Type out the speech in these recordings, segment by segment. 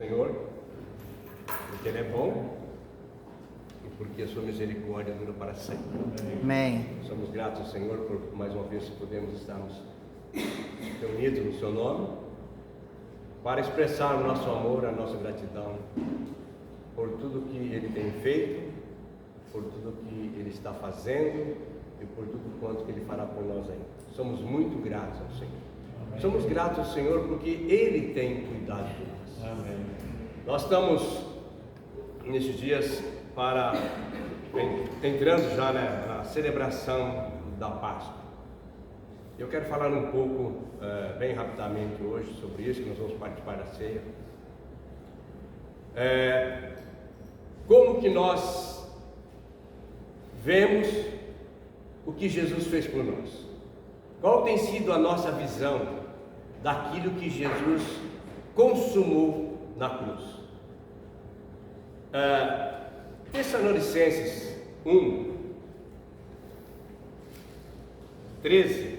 Senhor, porque Ele é bom e porque a sua misericórdia dura para sempre. Amém. Somos gratos, Senhor, por mais uma vez podemos estarmos reunidos no seu nome para expressar o nosso amor, a nossa gratidão por tudo que Ele tem feito, por tudo que Ele está fazendo e por tudo quanto que Ele fará por nós ainda. Somos muito gratos ao Senhor. Amém. Somos gratos ao Senhor porque Ele tem cuidado de nós. Amém. Nós estamos nesses dias entrando já na celebração da Páscoa. Eu quero falar um pouco, bem rapidamente hoje sobre isso, que nós vamos participar da ceia. Como que nós vemos o que Jesus fez por nós? Qual tem sido a nossa visão daquilo que Jesus consumou na cruz? Tessalonicenses 1:13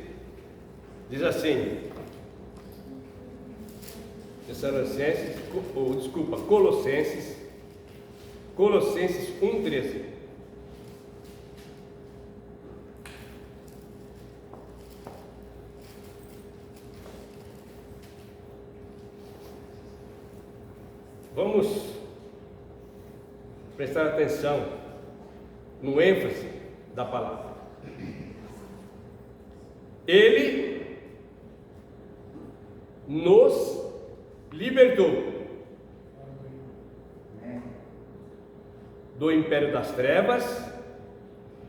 diz assim, Colossenses 1:13. Vamos prestar atenção no ênfase da palavra. Ele nos libertou do império das trevas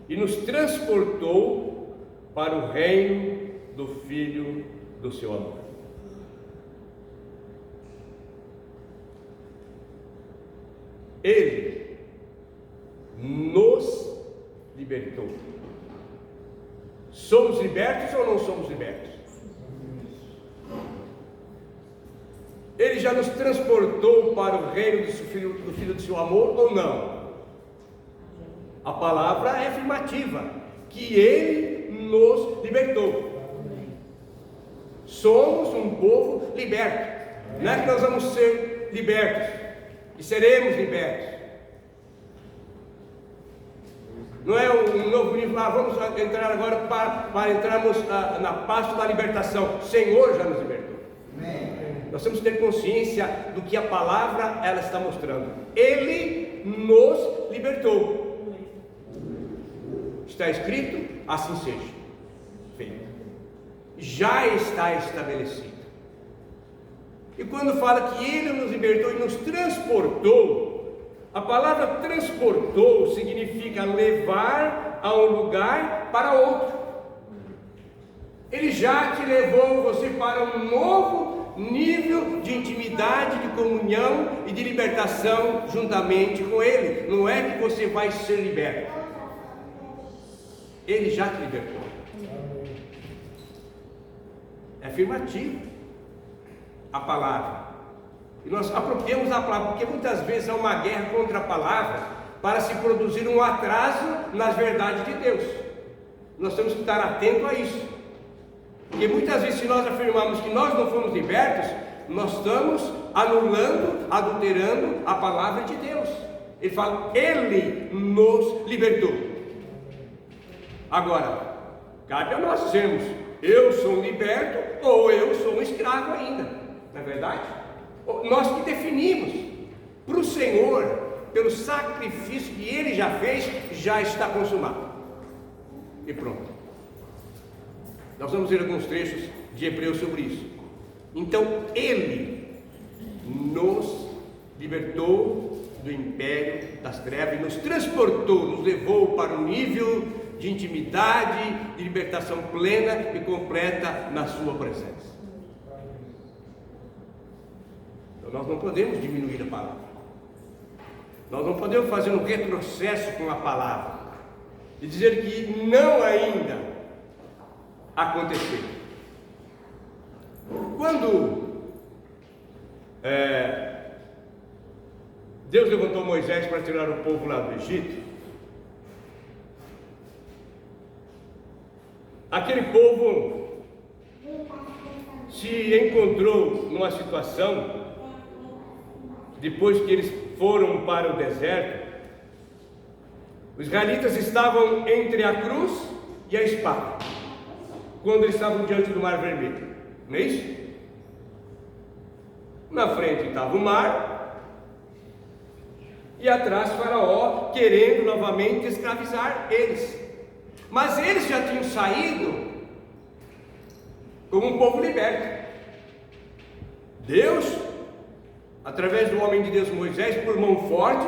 e nos transportou para o reino do Filho do seu amor. Ele nos libertou. Somos libertos ou não somos libertos? Ele já nos transportou para o reino do Filho do seu amor ou não? A palavra é afirmativa, que Ele nos libertou. Somos um povo liberto. Não é que nós vamos ser libertos e seremos libertos. Não é um novo nível, vamos entrar agora para entrarmos na Páscoa da libertação. O Senhor já nos libertou. Amém. Nós temos que ter consciência do que a palavra ela está mostrando. Ele nos libertou. Está escrito, assim seja. Feito. Já está estabelecido. E quando fala que Ele nos libertou e nos transportou, a palavra transportou significa levar a um lugar para outro. Ele já te levou você para um novo nível de intimidade, de comunhão e de libertação juntamente com Ele. Não é que você vai ser liberto. Ele já te libertou. É afirmativo a palavra. E nós apropriamos a palavra, porque muitas vezes há uma guerra contra a palavra para se produzir um atraso nas verdades de Deus. Nós temos que estar atentos a isso. Porque muitas vezes, se nós afirmarmos que nós não fomos libertos, nós estamos anulando, adulterando a palavra de Deus. Ele fala, Ele nos libertou. Agora, cabe a nós dizermos, eu sou um liberto ou eu sou um escravo ainda. Não é verdade? Nós que definimos. Para o Senhor, pelo sacrifício que Ele já fez, já está consumado. E pronto. Nós vamos ver alguns trechos de Hebreus sobre isso. Então, Ele nos libertou do império das trevas e nos transportou, nos levou para um nível de intimidade, de libertação plena e completa na sua presença. Então nós não podemos diminuir a palavra. Nós não podemos fazer um retrocesso com a palavra e dizer que não ainda aconteceu. Quando Deus levantou Moisés para tirar o povo lá do Egito, aquele povo se encontrou numa situação depois que eles foram para o deserto, os israelitas estavam entre a cruz e a espada, quando eles estavam diante do Mar Vermelho, não é isso? Na frente estava o mar, e atrás Faraó querendo novamente escravizar eles. Mas eles já tinham saído como um povo liberto. Deus, através do homem de Deus Moisés, por mão forte,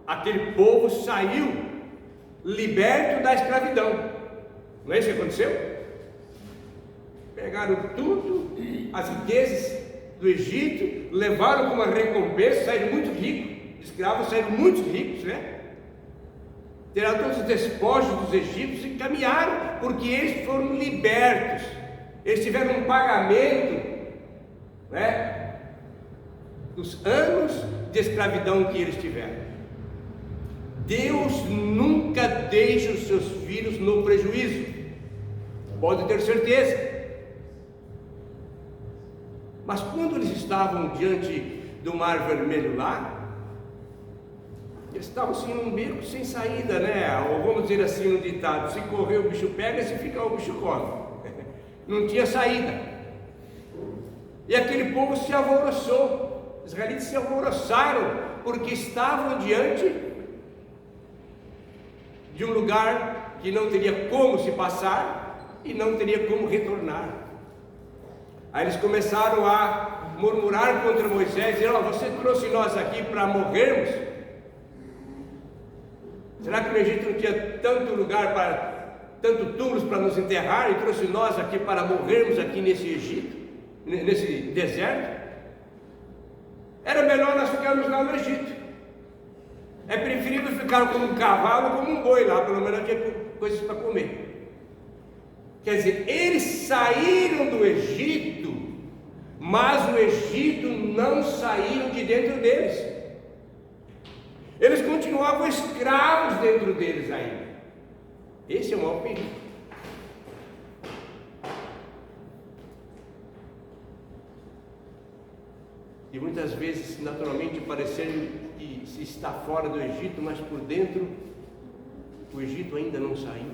aquele povo saiu liberto da escravidão. Não é isso que aconteceu? Pegaram tudo, as riquezas do Egito, levaram como uma recompensa, saíram muito ricos, escravos saíram muito ricos, né? Tiraram todos os despojos dos egípcios e caminharam, porque eles foram libertos. Eles tiveram um pagamento, né, dos anos de escravidão que eles tiveram. Deus nunca deixa os seus filhos no prejuízo, pode ter certeza. Mas quando eles estavam diante do Mar Vermelho lá, eles estavam assim num beco sem saída, né? Ou vamos dizer assim no ditado: se correr o bicho pega, se ficar o bicho come. Não tinha saída. E aquele povo se alvoroçou. Os israelitas se alvoroçaram, porque estavam diante de um lugar que não teria como se passar e não teria como retornar. Aí eles começaram a murmurar contra Moisés, dizendo: você trouxe nós aqui para morrermos? Será que no Egito não tinha tanto lugar tanto túmulos para nos enterrar, e trouxe nós aqui para morrermos aqui nesse Egito, nesse deserto? Era melhor nós ficarmos lá no Egito. É preferível ficar como um cavalo ou como um boi lá, pelo menos tinha coisas para comer. Quer dizer, eles saíram do Egito, mas o Egito não saíram de dentro deles. Eles continuavam escravos dentro deles ainda. Esse é o maior perigo. E muitas vezes, naturalmente, parecendo que se está fora do Egito, mas por dentro, o Egito ainda não saiu.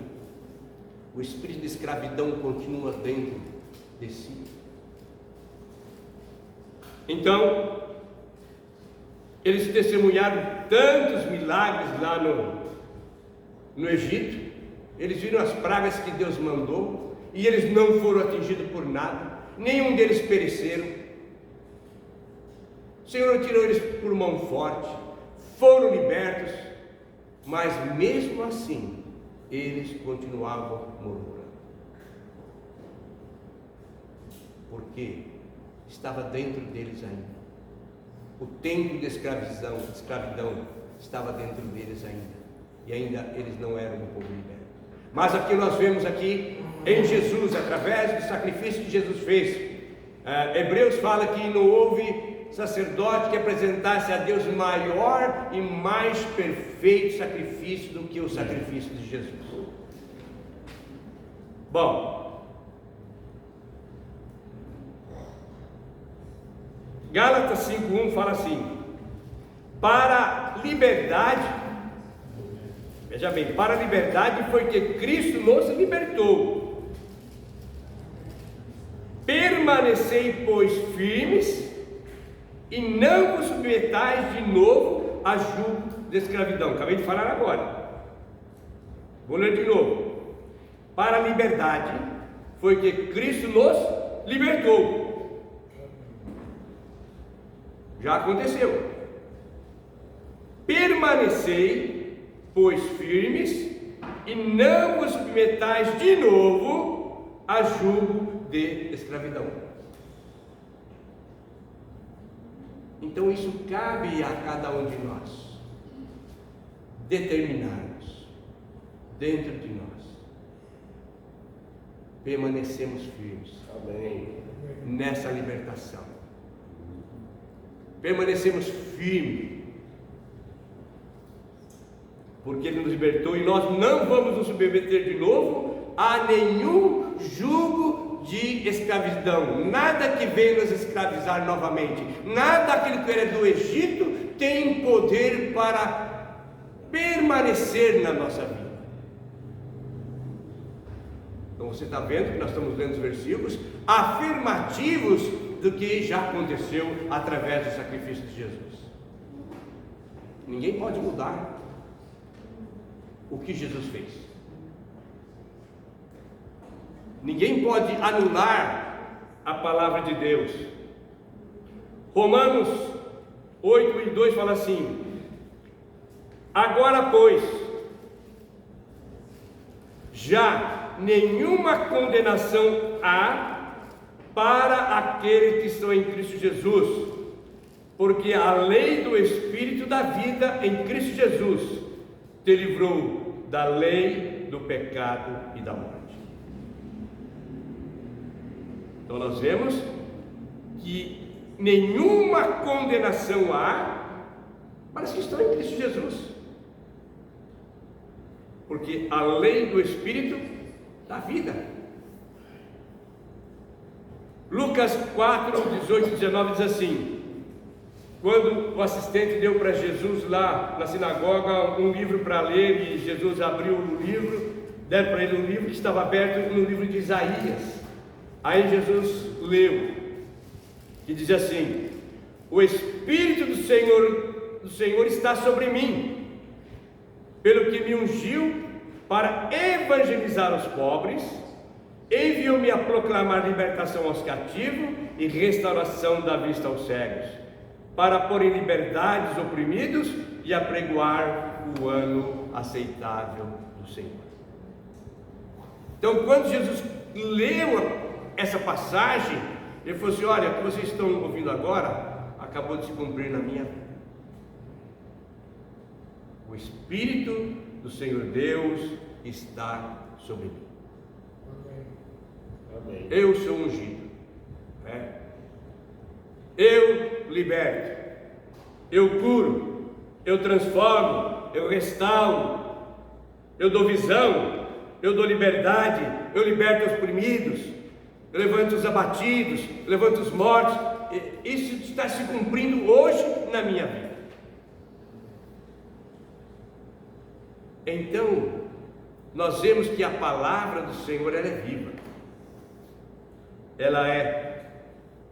O espírito de escravidão continua dentro de si. Então, eles testemunharam tantos milagres lá no Egito. Eles viram as pragas que Deus mandou, e eles não foram atingidos por nada, nenhum deles pereceram. O Senhor tirou eles por mão forte, foram libertos, mas mesmo assim, eles continuavam murmurando. Porque estava dentro deles ainda. O tempo de escravidão estava dentro deles ainda. E ainda eles não eram um povo liberto. Mas aqui nós vemos aqui em Jesus, através do sacrifício que Jesus fez. Hebreus fala que não houve sacerdote que apresentasse a Deus maior e mais perfeito sacrifício do que o sacrifício de Jesus. Bom, Gálatas 5:1 fala assim: para liberdade, veja bem, para a liberdade foi que Cristo nos libertou. Permanecei, pois, firmes, e não vos submetais de novo a jugo de escravidão. Acabei de falar agora. Vou ler de novo. Para a liberdade foi que Cristo nos libertou. Já aconteceu. Permanecei, pois, firmes, e não vos submetais de novo a jugo de escravidão. Então isso cabe a cada um de nós determinarmos dentro de nós. Permanecemos firmes. Amém. Nessa libertação. Permanecemos firmes, porque Ele nos libertou, e nós não vamos nos submeter de novo a nenhum jugo de escravidão, nada que venha nos escravizar novamente, nada aquilo que era do Egito tem poder para permanecer na nossa vida. Então você está vendo que nós estamos lendo os versículos afirmativos do que já aconteceu através do sacrifício de Jesus. Ninguém pode mudar o que Jesus fez. Ninguém pode anular a palavra de Deus. Romanos 8:2 fala assim: agora, pois, já nenhuma condenação há para aqueles que estão em Cristo Jesus, porque a lei do Espírito da vida em Cristo Jesus te livrou da lei do pecado e da morte. Então nós vemos que nenhuma condenação há para os que estão em Cristo Jesus, porque a lei do Espírito da vida. Lucas 4:18-19 diz assim: quando o assistente deu para Jesus lá na sinagoga um livro para ler, e Jesus abriu o livro, deram para ele um livro que estava aberto no livro de Isaías. Aí Jesus leu, que diz assim: o Espírito do Senhor está sobre mim, pelo que me ungiu para evangelizar os pobres, enviou-me a proclamar libertação aos cativos e restauração da vista aos cegos, para pôr em liberdade os oprimidos e apregoar o ano aceitável do Senhor. Então, quando Jesus leu essa passagem, ele falou assim: olha, o que vocês estão ouvindo agora acabou de se cumprir na minha vida. O Espírito do Senhor Deus está sobre mim. Amém. Eu sou ungido, né? Eu liberto, eu curo, eu transformo, eu restauro, eu dou visão, eu dou liberdade, eu liberto os oprimidos, eu levanto os abatidos, eu levanto os mortos. Isso está se cumprindo hoje na minha vida. Então, nós vemos que a palavra do Senhor, ela é viva, ela é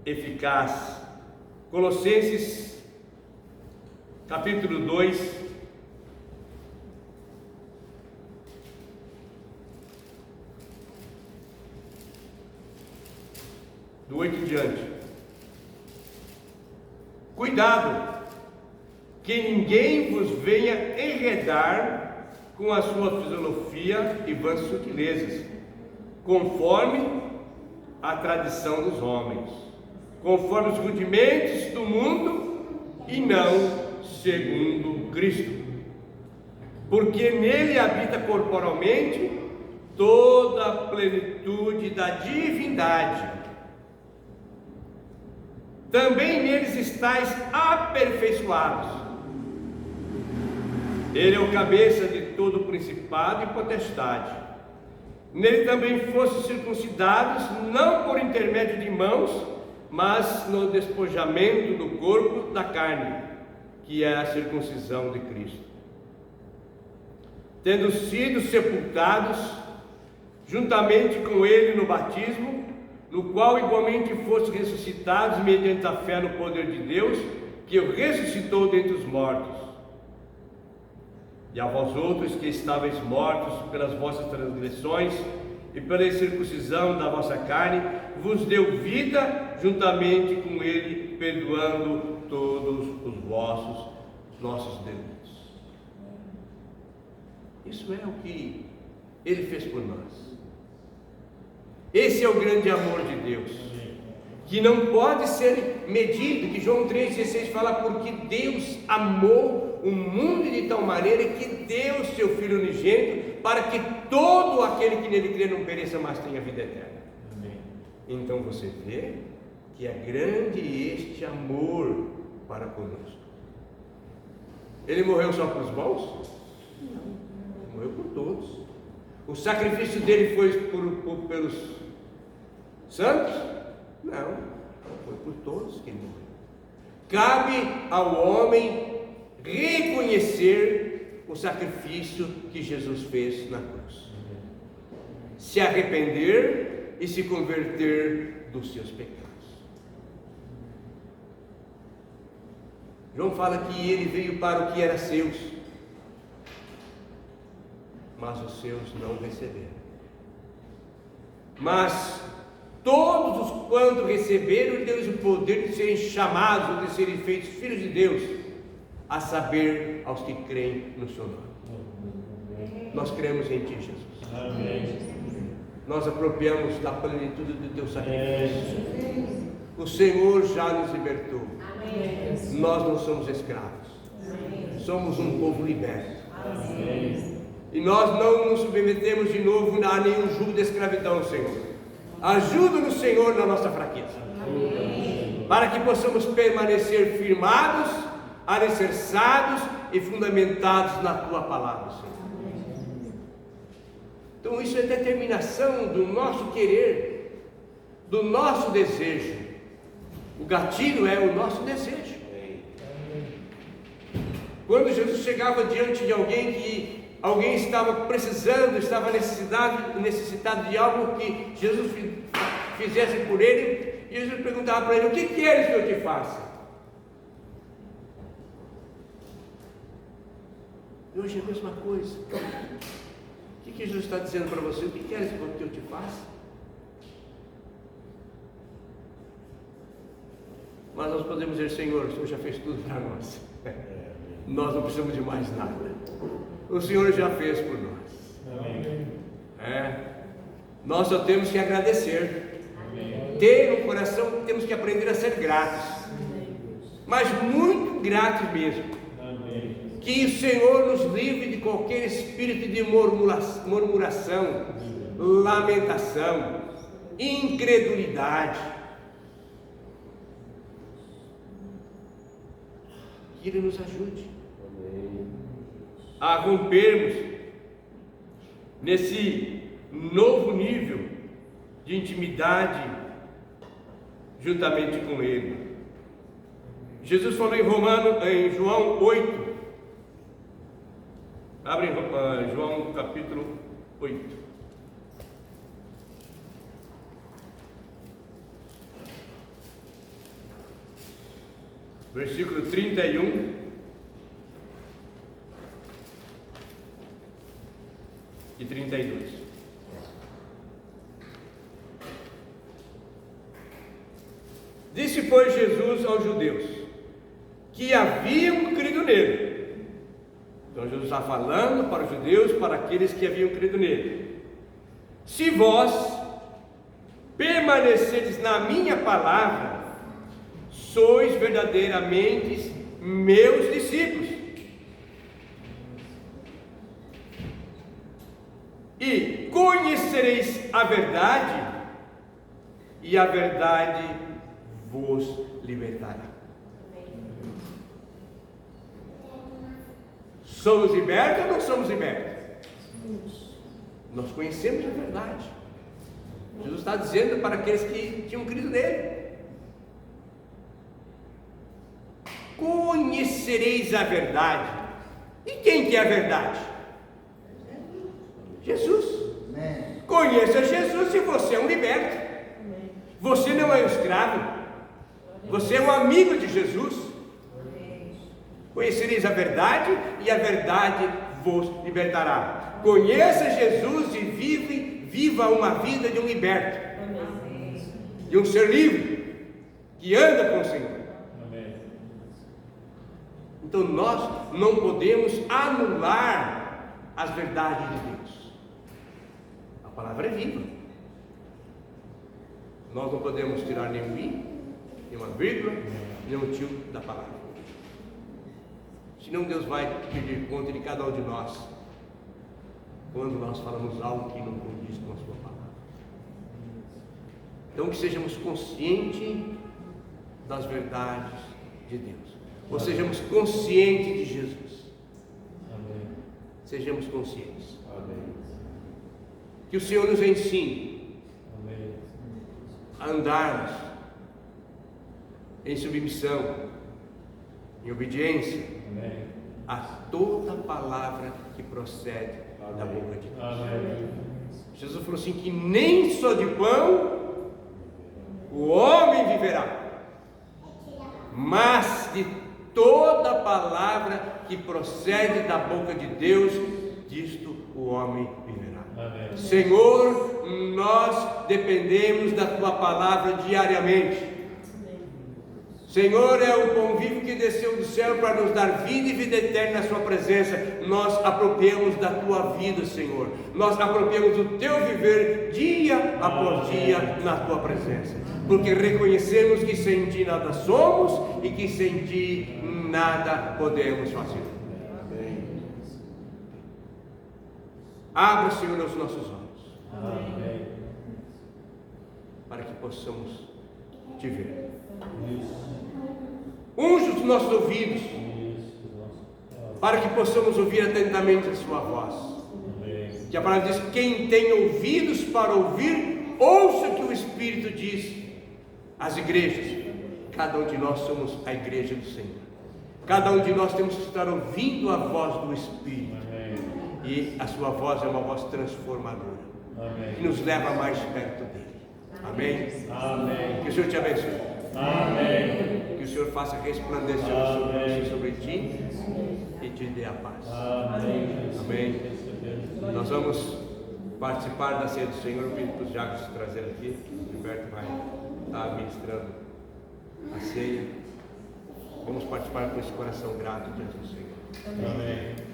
eficaz. Colossenses capítulo 2, do 8 em diante: cuidado, que ninguém vos venha enredar com a sua filosofia e vãs sutilezas, conforme a tradição dos homens, conforme os rudimentos do mundo, e não segundo Cristo, porque nele habita corporalmente toda a plenitude da divindade. Também neles estáis aperfeiçoados. Ele é o cabeça de todo principado e potestade. Nele também fossem circuncidados, não por intermédio de mãos, mas no despojamento do corpo da carne, que é a circuncisão de Cristo, tendo sido sepultados juntamente com ele no batismo, no qual igualmente fossem ressuscitados mediante a fé no poder de Deus, que o ressuscitou dentre os mortos. E a vós outros que estáveis mortos pelas vossas transgressões e pela incircuncisão da vossa carne, vos deu vida juntamente com ele, perdoando todos os nossos delitos. Isso é o que ele fez por nós. Esse é o grande amor de Deus, que não pode ser medido, que João 3,16 fala: porque Deus amou o mundo de tal maneira que deu seu Filho unigênito, para que todo aquele que nele crê não pereça, mas tenha vida eterna. Amém. Então você vê que é grande este amor para conosco. Ele morreu só para os bons? Não, morreu por todos. O sacrifício dele foi pelos santos? Não, foi por todos que ele morreu. Cabe ao homem reconhecer o sacrifício que Jesus fez na cruz, se arrepender e se converter dos seus pecados. João fala que ele veio para o que era seus, mas os seus não receberam. Mas todos os quantos receberam, Deus o poder de serem chamados, de serem feitos filhos de Deus, a saber, aos que creem no seu nome. Nós cremos em Ti, Jesus. Amém. Nós apropriamos da plenitude do Teu sacrifício. O Senhor já nos libertou. Amém. Nós não somos escravos. Amém. Somos um povo liberto. Amém. E nós não nos submetemos de novo a nenhum jugo de escravidão, Senhor. Ajuda-nos, Senhor, na nossa fraqueza. Amém. Para que possamos permanecer firmados, alicerçados e fundamentados na Tua palavra, Senhor. Amém. Então isso é determinação do nosso querer, do nosso desejo. O gatilho é o nosso desejo. Quando Jesus chegava diante de alguém que alguém estava precisando, estava necessitado de algo que Jesus fizesse por ele, e Jesus perguntava para ele: o que queres que eu te faça? E hoje é a mesma coisa. O que Jesus está dizendo para você? O que queres que eu te faça? Mas nós podemos dizer: Senhor, o Senhor já fez tudo para nós. Nós não precisamos de mais nada. O Senhor já fez por nós. Nós só temos que agradecer. Ter um coração, temos que aprender a ser gratos. Mas muito gratos mesmo. Que o Senhor nos livre de qualquer espírito de murmuração, lamentação, incredulidade. Que Ele nos ajude a rompermos nesse novo nível de intimidade juntamente com Ele. Jesus falou em João 8. Abre João capítulo 8. Versículo 31 e 32. Disse, pois, Jesus aos judeus que haviam crido nele. Então Jesus está falando para os judeus, para aqueles que haviam crido nele: se vós permanecerdes na minha palavra, sois verdadeiramente meus discípulos, e conhecereis a verdade, e a verdade vos libertará. Somos libertos ou não somos libertos? Nós conhecemos a verdade. Jesus está dizendo para aqueles que tinham crido nele: conhecereis a verdade. E quem que é a verdade? Jesus. Amém. Conheça Jesus e você é um liberto. Amém. Você não é um escravo. Amém. Você é um amigo de Jesus. Amém. Conhecereis a verdade e a verdade vos libertará. Conheça Jesus e viva uma vida de um liberto. Amém. De um ser livre que anda com o Senhor. Então nós não podemos anular as verdades de Deus. A palavra é viva. Nós não podemos tirar nenhum i, nenhuma vírgula, nenhum tio da palavra. Senão Deus vai pedir conta de cada um de nós quando nós falamos algo que não condiz com a sua palavra. Então que sejamos conscientes das verdades de Deus. Ou sejamos conscientes de Jesus. Amém. Sejamos conscientes. Amém. Que o Senhor nos ensine. Amém. andarmos em submissão, em obediência a toda palavra que procede da boca de Deus. Jesus falou assim, que nem só de pão o homem viverá, mas de toda palavra que procede da boca de Deus, disto o homem viverá. Amém. Senhor, nós dependemos da Tua palavra diariamente. Senhor, é o pão vivo que desceu do céu para nos dar vida e vida eterna na Sua presença. Nós apropriamos da Tua vida, Senhor. Nós apropriamos do Teu viver dia após dia na Tua presença. Porque reconhecemos que sem Ti nada somos e que sem Ti nada podemos fazer. Amém. Abra, Senhor, os nossos olhos. Amém. Para que possamos Te ver. Unge os nossos ouvidos, para que possamos ouvir atentamente a Sua voz. Que a palavra diz: quem tem ouvidos para ouvir, ouça o que o Espírito diz às igrejas. Cada um de nós somos a igreja do Senhor. Cada um de nós temos que estar ouvindo a voz do Espírito. E a Sua voz é uma voz transformadora, que nos leva mais perto dEle. Amém? Amém. Que o Senhor te abençoe. Amém. Que o Senhor faça resplandecer o seu rosto sobre ti e te dê a paz. Amém. Amém. Nós vamos participar da ceia do Senhor. Eu pedi para os diáconos trazer aqui. O Gilberto vai estar ministrando a ceia. Vamos participar com esse coração grato diante do Senhor. Amém.